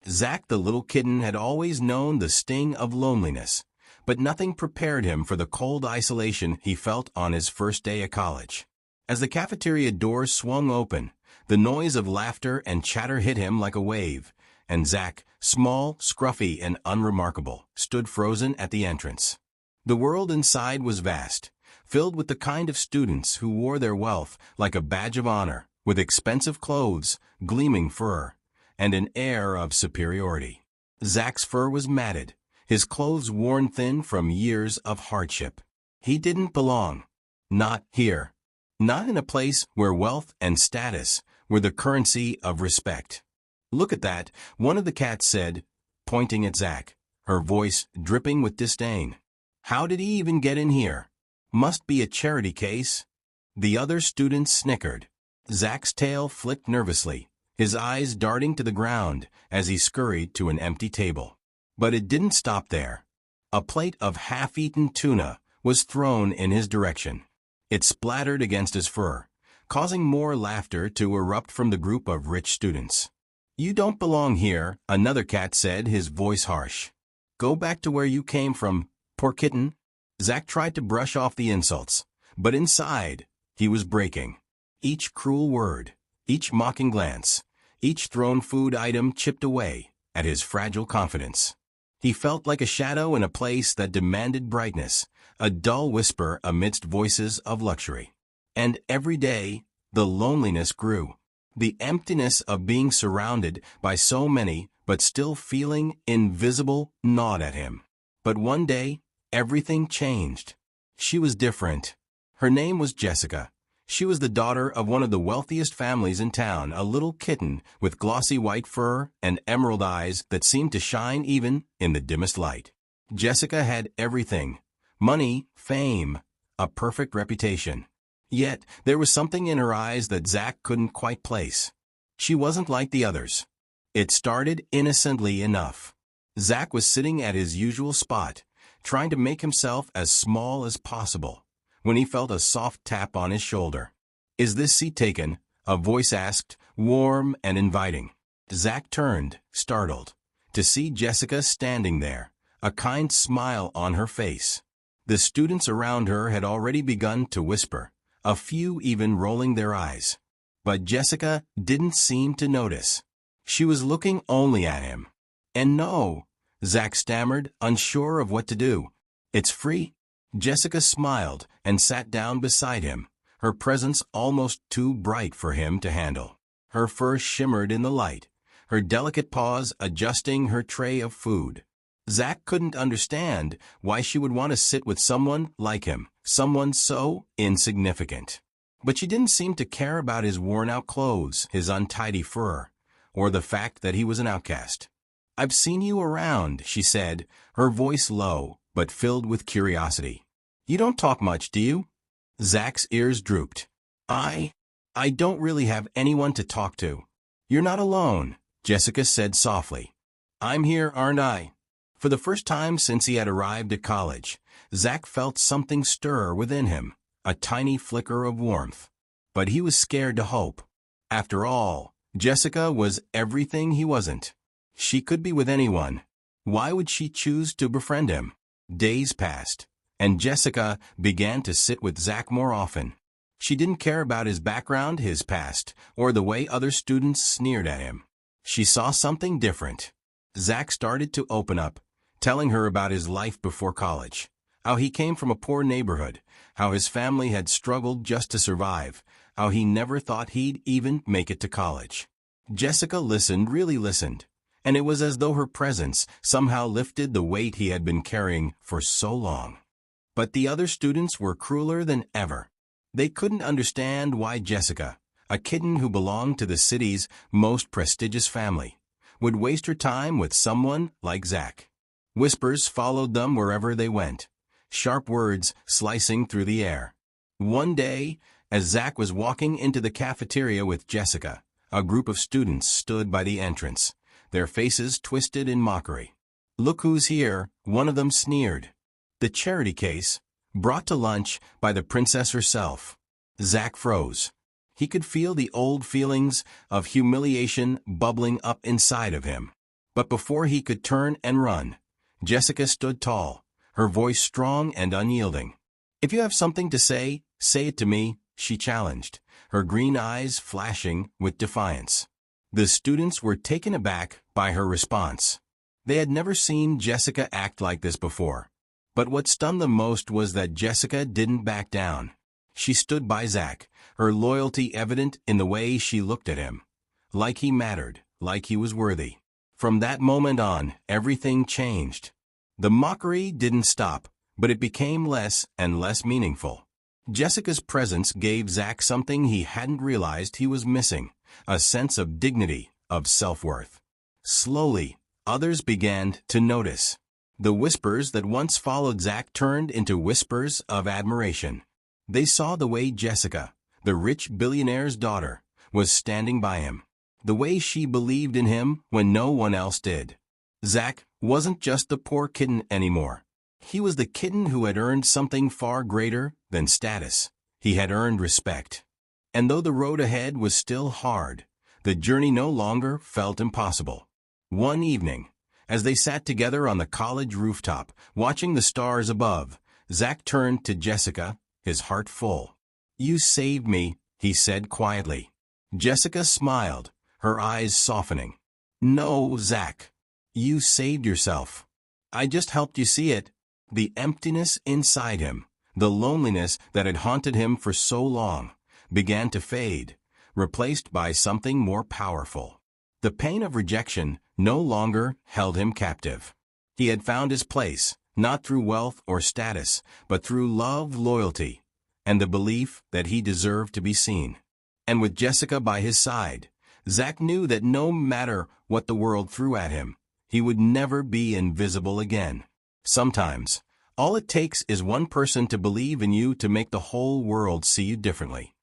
Zack the little kitten had always known the sting of loneliness, but nothing prepared him for the cold isolation he felt on his first day at college. As the cafeteria doors swung open, the noise of laughter and chatter hit him like a wave, and Zack, small, scruffy, and unremarkable, stood frozen at the entrance. The world inside was vast, filled with the kind of students who wore their wealth like a badge of honor, with expensive clothes, gleaming fur, and an air of superiority. Zack's fur was matted, his clothes worn thin from years of hardship. He didn't belong. Not here. Not in a place where wealth and status were the currency of respect. "Look at that," one of the cats said, pointing at Zack, her voice dripping with disdain. "How did he even get in here? Must be a charity case." The other students snickered. Zack's tail flicked nervously, his eyes darting to the ground as he scurried to an empty table. But it didn't stop there. A plate of half-eaten tuna was thrown in his direction. It splattered against his fur, causing more laughter to erupt from the group of rich students. "You don't belong here," another cat said, his voice harsh. "Go back to where you came from, poor kitten." Zack tried to brush off the insults, but inside, he was breaking. Each cruel word, each mocking glance, each thrown food item chipped away at his fragile confidence. He felt like a shadow in a place that demanded brightness, a dull whisper amidst voices of luxury. And every day, the loneliness grew. The emptiness of being surrounded by so many but still feeling invisible gnawed at him. But one day, everything changed. She was different. Her name was Jessica. She was the daughter of one of the wealthiest families in town, a little kitten with glossy white fur and emerald eyes that seemed to shine even in the dimmest light. Jessica had everything: money, fame, a perfect reputation. Yet, there was something in her eyes that Zack couldn't quite place. She wasn't like the others. It started innocently enough. Zack was sitting at his usual spot, trying to make himself as small as possible, when he felt a soft tap on his shoulder. "Is this seat taken?" a voice asked, warm and inviting. Zack turned, startled, to see Jessica standing there, a kind smile on her face. The students around her had already begun to whisper, a few even rolling their eyes. But Jessica didn't seem to notice. She was looking only at him. "And no," Zack stammered, unsure of what to do. "It's free." Jessica smiled and sat down beside him, her presence almost too bright for him to handle. Her fur shimmered in the light, her delicate paws adjusting her tray of food. Zack couldn't understand why she would want to sit with someone like him, someone so insignificant. But she didn't seem to care about his worn-out clothes, his untidy fur, or the fact that he was an outcast. "I've seen you around," she said, her voice low, but filled with curiosity. "You don't talk much, do you?" Zack's ears drooped. I don't really have anyone to talk to." "You're not alone," Jessica said softly. "I'm here, aren't I?" For the first time since he had arrived at college, Zack felt something stir within him, a tiny flicker of warmth. But he was scared to hope. After all, Jessica was everything he wasn't. She could be with anyone. Why would she choose to befriend him? Days passed, and Jessica began to sit with Zack more often. She didn't care about his background, his past, or the way other students sneered at him. She saw something different. Zack started to open up, telling her about his life before college, how he came from a poor neighborhood, how his family had struggled just to survive, how he never thought he'd even make it to college. Jessica listened, really listened, and it was as though her presence somehow lifted the weight he had been carrying for so long. But the other students were crueler than ever. They couldn't understand why Jessica, a kitten who belonged to the city's most prestigious family, would waste her time with someone like Zack. Whispers followed them wherever they went, sharp words slicing through the air. One day, as Zack was walking into the cafeteria with Jessica, a group of students stood by the entrance, their faces twisted in mockery. "Look who's here," one of them sneered. The charity case, brought to lunch by the princess herself. Zack froze. He could feel the old feelings of humiliation bubbling up inside of him. But before he could turn and run, Jessica stood tall, her voice strong and unyielding. "If you have something to say it to me," she challenged, her green eyes flashing with defiance. The students were taken aback by her response. They had never seen Jessica act like this before. But what stunned them most was that Jessica didn't back down. She stood by Zack, her loyalty evident in the way she looked at him. Like he mattered, like he was worthy. From that moment on, everything changed. The mockery didn't stop, but it became less and less meaningful. Jessica's presence gave Zack something he hadn't realized he was missing, a sense of dignity, of self-worth. Slowly, others began to notice. The whispers that once followed Zack turned into whispers of admiration. They saw the way Jessica, the rich billionaire's daughter, was standing by him. The way she believed in him when no one else did. Zack wasn't just the poor kitten anymore. He was the kitten who had earned something far greater than status. He had earned respect. And though the road ahead was still hard, the journey no longer felt impossible. One evening, as they sat together on the college rooftop, watching the stars above, Zack turned to Jessica, his heart full. "You saved me," he said quietly. Jessica smiled, her eyes softening. "No, Zack. You saved yourself. I just helped you see it." The emptiness inside him, the loneliness that had haunted him for so long, began to fade, replaced by something more powerful. The pain of rejection no longer held him captive. He had found his place, not through wealth or status, but through love, loyalty, and the belief that he deserved to be seen. And with Jessica by his side, Zack knew that no matter what the world threw at him, he would never be invisible again. Sometimes, all it takes is one person to believe in you to make the whole world see you differently.